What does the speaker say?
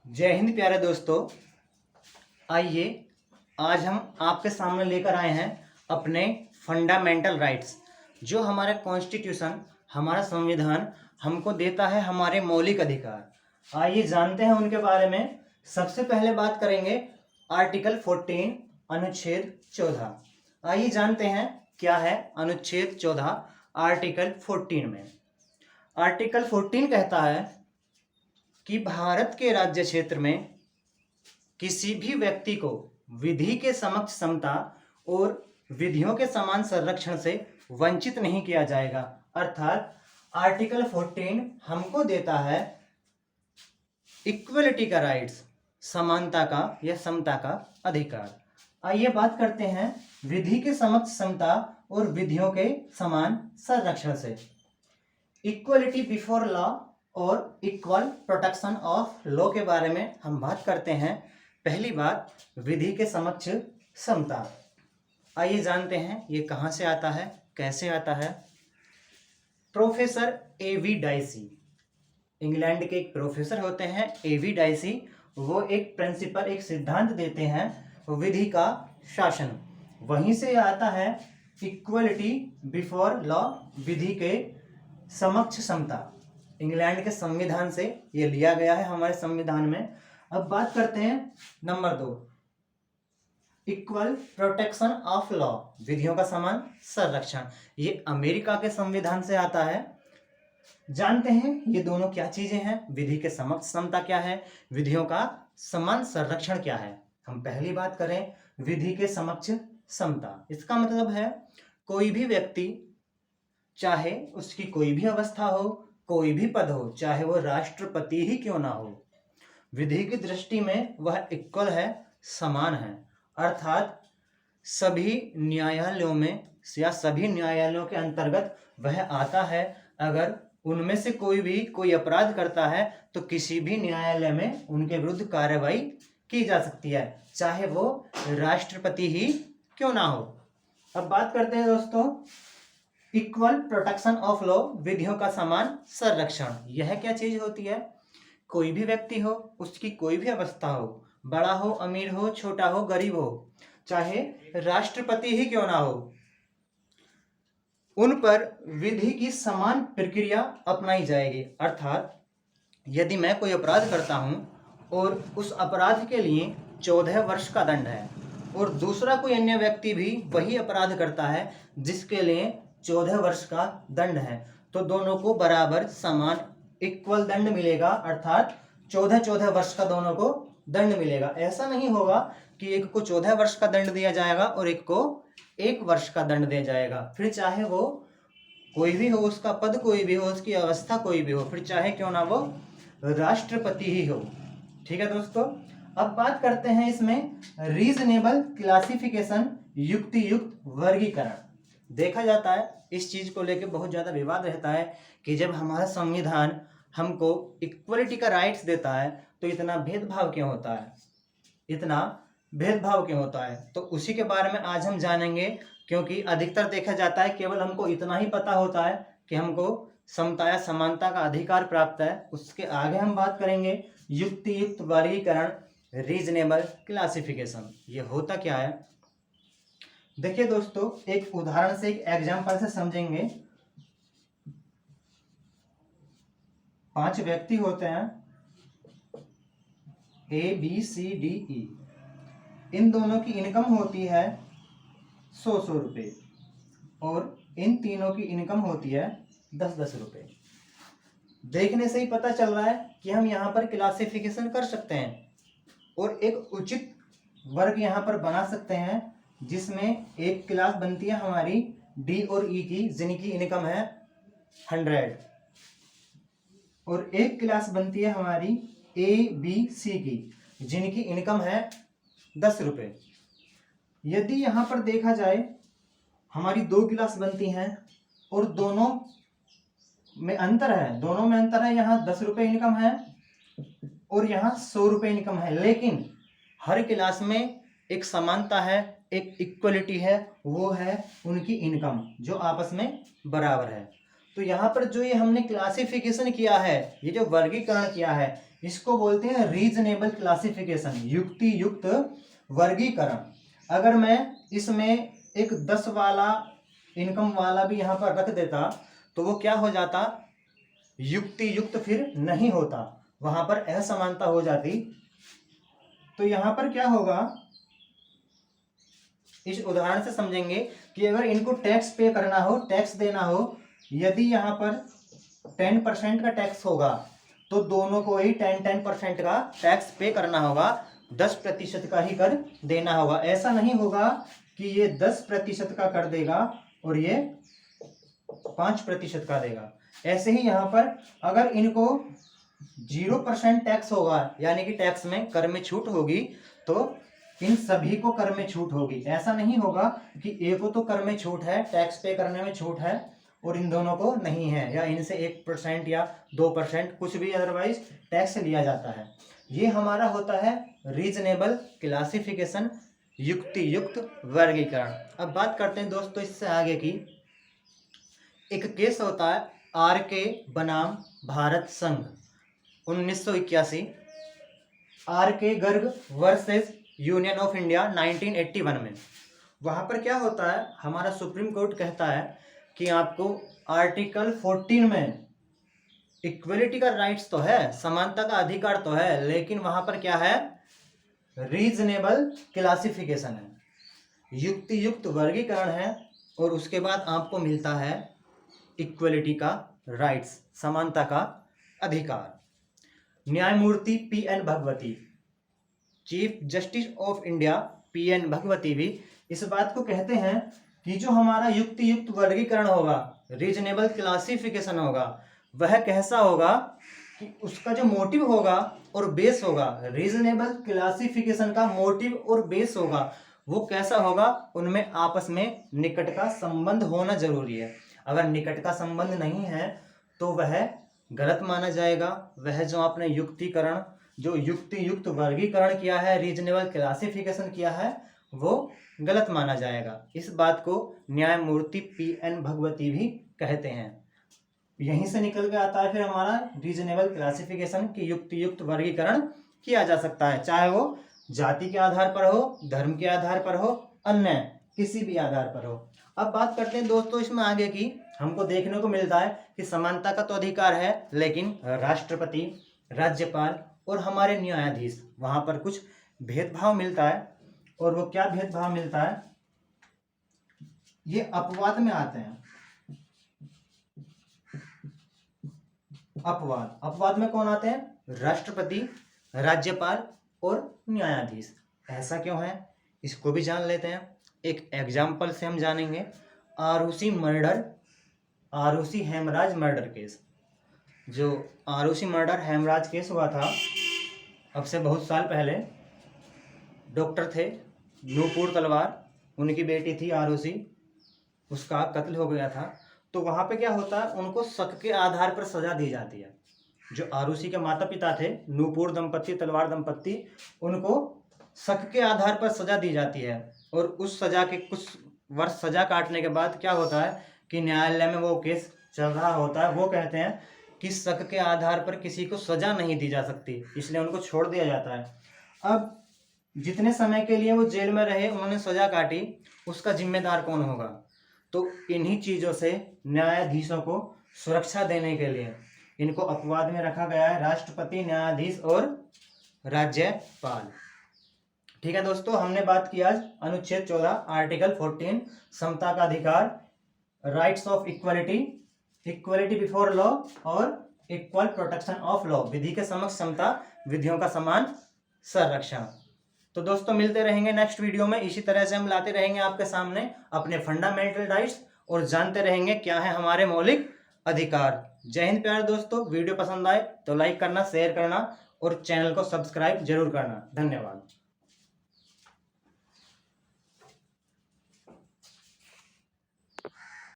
जय हिंद प्यारे दोस्तों। आइए आज हम आपके सामने लेकर आए हैं अपने फंडामेंटल राइट्स, जो हमारा कॉन्स्टिट्यूशन, हमारा संविधान हमको देता है, हमारे मौलिक अधिकार। आइए जानते हैं उनके बारे में। सबसे पहले बात करेंगे आर्टिकल 14 अनुच्छेद 14। आइए जानते हैं क्या है अनुच्छेद 14 आर्टिकल 14 में। आर्टिकल 14 कहता है कि भारत के राज्य क्षेत्र में किसी भी व्यक्ति को विधि के समक्ष समता और विधियों के समान संरक्षण से वंचित नहीं किया जाएगा। अर्थात आर्टिकल 14 हमको देता है इक्वलिटी का राइट्स, समानता का या समता का अधिकार। आइए बात करते हैं विधि के समक्ष समता और विधियों के समान संरक्षण से। इक्वलिटी बिफोर लॉ और इक्वल प्रोटेक्शन ऑफ लॉ के बारे में हम बात करते हैं। पहली बात, विधि के समक्ष समता। आइए जानते हैं ये कहाँ से आता है, कैसे आता है। Professor A.V. डाइसी, इंग्लैंड के एक प्रोफेसर होते हैं A.V. डाइसी। वो एक प्रिंसिपल, एक सिद्धांत देते हैं विधि का शासन। वहीं से आता है इक्वलिटी बिफोर लॉ, विधि के समक्ष समता। इंग्लैंड के संविधान से ये लिया गया है हमारे संविधान में। अब बात करते हैं number 2, equal protection of law, विधियों का समान संरक्षण। ये अमेरिका के संविधान से आता है। जानते हैं ये दोनों क्या चीजें हैं, विधि के समक्ष समता क्या है, विधियों का समान संरक्षण क्या है। हम पहली बात करें विधि के समक्ष समता। इसका मतलब है कोई भी व्यक्ति, चाहे उसकी कोई भी अवस्था हो, कोई भी पद हो, चाहे वो राष्ट्रपति ही क्यों ना हो, विधि की दृष्टि में वह इक्वल है, समान है। अर्थात सभी न्यायालयों में या सभी न्यायालयों के अंतर्गत वह आता है। अगर उनमें से कोई अपराध करता है तो किसी भी न्यायालय में उनके विरुद्ध कार्रवाई की जा सकती है, चाहे वो राष्ट्रपति ही क्यों ना हो। अब बात करते हैं दोस्तों इक्वल प्रोटेक्शन ऑफ लॉ, विधियों का समान संरक्षण। यह क्या चीज होती है? कोई भी व्यक्ति हो, उसकी कोई भी अवस्था हो, बड़ा हो, अमीर हो, छोटा हो, गरीब हो, चाहे राष्ट्रपति ही क्यों ना हो, उन पर विधि की समान प्रक्रिया अपनाई जाएगी। अर्थात यदि मैं कोई अपराध करता हूं और उस अपराध के लिए 14 वर्ष का दंड है और दूसरा कोई अन्य व्यक्ति भी वही अपराध करता है जिसके लिए 14 वर्ष का दंड है, तो दोनों को बराबर समान इक्वल दंड मिलेगा। अर्थात 14 वर्ष का दोनों को दंड मिलेगा। ऐसा नहीं होगा कि एक को 14 वर्ष का दंड दिया जाएगा और एक को 1 वर्ष का दंड दिया जाएगा। फिर चाहे वो कोई भी हो, उसका पद कोई भी हो, उसकी अवस्था कोई भी हो, फिर चाहे क्यों ना वो राष्ट्रपति ही हो। ठीक है दोस्तों। अब बात करते हैं इसमें रीजनेबल क्लासिफिकेशन, युक्ति युक्त वर्गीकरण। देखा जाता है इस चीज को लेकर बहुत ज्यादा विवाद रहता है कि जब हमारा संविधान हमको इक्वलिटी का राइट्स देता है तो इतना भेदभाव क्यों होता है, इतना भेदभाव क्यों होता है। तो उसी के बारे में आज हम जानेंगे, क्योंकि अधिकतर देखा जाता है केवल हमको इतना ही पता होता है कि हमको समता या समानता का अधिकार प्राप्त है। उसके आगे हम बात करेंगे युक्ति युक्त वर्गीकरण, रीजनेबल क्लासिफिकेशन। ये होता क्या है, देखिए दोस्तों, एक उदाहरण से, एक एग्जाम्पल से समझेंगे। 5 व्यक्ति होते हैं ABCDE। इन दोनों की इनकम होती है 100 रुपये और इन तीनों की इनकम होती है 10 रुपये। देखने से ही पता चल रहा है कि हम यहाँ पर क्लासिफिकेशन कर सकते हैं और एक उचित वर्ग यहाँ पर बना सकते हैं, जिसमें एक क्लास बनती है हमारी D और E की, जिनकी इनकम है 100, और एक क्लास बनती है हमारी ABC की, जिनकी इनकम है 10 रुपये। यदि यहाँ पर देखा जाए हमारी 2 क्लास बनती हैं और दोनों में अंतर है, यहाँ 10 रुपये इनकम है और यहाँ 100 रुपये इनकम है, लेकिन हर क्लास में एक समानता है, एक इक्वलिटी है, वो है उनकी इनकम जो आपस में बराबर है। तो यहाँ पर जो ये हमने क्लासिफिकेशन किया है, ये जो वर्गीकरण किया है, इसको बोलते हैं रीजनेबल क्लासिफिकेशन, युक्ति युक्त वर्गीकरण। अगर मैं इसमें एक 10 वाला इनकम वाला भी यहाँ पर रख देता तो वो क्या हो जाता, युक्ति युक्त फिर नहीं होता, वहां पर असमानता हो जाती। तो यहाँ पर क्या होगा, इस उदाहरण से समझेंगे कि अगर इनको टैक्स पे करना हो, टैक्स देना हो, यदि यहाँ पर 10% का टैक्स होगा तो दोनों को ही 10% का टैक्स पे करना होगा, 10% का ही कर देना होगा। ऐसा नहीं होगा कि ये 10% का कर देगा और ये 5% का देगा। ऐसे ही यहाँ पर अगर इनको 0% टैक्स होगा, यानी कि टैक्स में कर में छूट होगी, तो इन सभी को कर में छूट होगी। ऐसा नहीं होगा कि एक को तो कर में छूट है, टैक्स पे करने में छूट है और इन दोनों को नहीं है, या इनसे 1% या 2% कुछ भी अदरवाइज टैक्स लिया जाता है। ये हमारा होता है रीजनेबल क्लासिफिकेशन, युक्ति युक्त वर्गीकरण। अब बात करते हैं दोस्तों इससे आगे की। एक केस होता है आर.के. बनाम भारत संघ 1981, R K. Garg versus union of India 1981 में। वहां पर क्या होता है, हमारा सुप्रीम कोर्ट कहता है कि आपको आर्टिकल 14 में इक्वलिटी का राइट्स तो है, समानता का अधिकार तो है, लेकिन वहां पर क्या है, रीजनेबल क्लासिफिकेशन है, युक्ति युक्त वर्गीकरण है, और उसके बाद आपको मिलता है इक्वलिटी का राइट्स, समानता का अधिकार। न्यायमूर्ति PN. Bhagwati, chief justice of India PN. Bhagwati भी इस बात को कहते हैं कि जो हमारा युक्ति युक्त वर्गीकरण होगा, रीजनेबल क्लासिफिकेशन होगा, वह कैसा होगा कि उसका जो मोटिव होगा और बेस होगा, रीजनेबल क्लासिफिकेशन का मोटिव और बेस होगा, वो कैसा होगा, उनमें आपस में निकट का संबंध होना जरूरी है। अगर निकट का संबंध नहीं है तो वह गलत माना जाएगा। वह जो आपने युक्तिकरण, जो युक्ति युक्त वर्गीकरण किया है, रीजनेबल क्लासिफिकेशन किया है, वो गलत माना जाएगा। इस बात को न्यायमूर्ति पी.एन. भगवती भी कहते हैं। यहीं से निकल के आता है फिर हमारा रीजनेबल क्लासिफिकेशन की युक्ति युक्त वर्गीकरण किया जा सकता है, चाहे वो जाति के आधार पर हो, धर्म के आधार पर हो, अन्य किसी भी आधार पर हो। अब बात करते हैं दोस्तों इसमें आगे की। हमको देखने को मिलता है कि समानता का तो अधिकार है, लेकिन राष्ट्रपति, राज्यपाल और हमारे न्यायाधीश, वहां पर कुछ भेदभाव मिलता है। और वो क्या भेदभाव मिलता है, ये अपवाद में आते हैं। अपवाद में कौन आते हैं, राष्ट्रपति, राज्यपाल और न्यायाधीश। ऐसा क्यों है, इसको भी जान लेते हैं। एक एग्जाम्पल से हम जानेंगे। Aarushi Hemraj murder case. जो आरुषि मर्डर हेमराज केस हुआ था, अब से बहुत साल पहले, डॉक्टर थे नूपुर तलवार, उनकी बेटी थी आरुषि, उसका कत्ल हो गया था। तो वहां पे क्या होता है, उनको शक के आधार पर सजा दी जाती है। जो आरुषि के माता पिता थे, नूपुर दंपत्ति, तलवार दंपत्ति, उनको शक के आधार पर सजा दी जाती है। और उस सजा के कुछ वर्ष सजा काटने के बाद क्या होता है कि न्यायालय में वो केस चल रहा होता है। वो कहते हैं कि शक के आधार पर किसी को सजा नहीं दी जा सकती, इसलिए उनको छोड़ दिया जाता है। अब जितने समय के लिए वो जेल में रहे, उन्होंने सजा काटी, उसका जिम्मेदार कौन होगा? तो इन्हीं चीजों से न्यायाधीशों को सुरक्षा देने के लिए इनको अपवाद में रखा गया है, राष्ट्रपति, न्यायाधीश और राज्यपाल। ठीक है दोस्तों, हमने बात की आज अनुच्छेद 14 आर्टिकल 14 समता का अधिकार, rights of equality, equality before law और इक्वल प्रोटेक्शन ऑफ लॉ, विधि के समक्ष समता, विधियों का समान संरक्षण। तो दोस्तों मिलते रहेंगे नेक्स्ट वीडियो में। इसी तरह से हम लाते रहेंगे आपके सामने अपने फंडामेंटल राइट्स और जानते रहेंगे क्या है हमारे मौलिक अधिकार। जय हिंद प्यारे दोस्तों, वीडियो पसंद आए तो लाइक करना, शेयर करना और चैनल को सब्सक्राइब जरूर करना। धन्यवाद।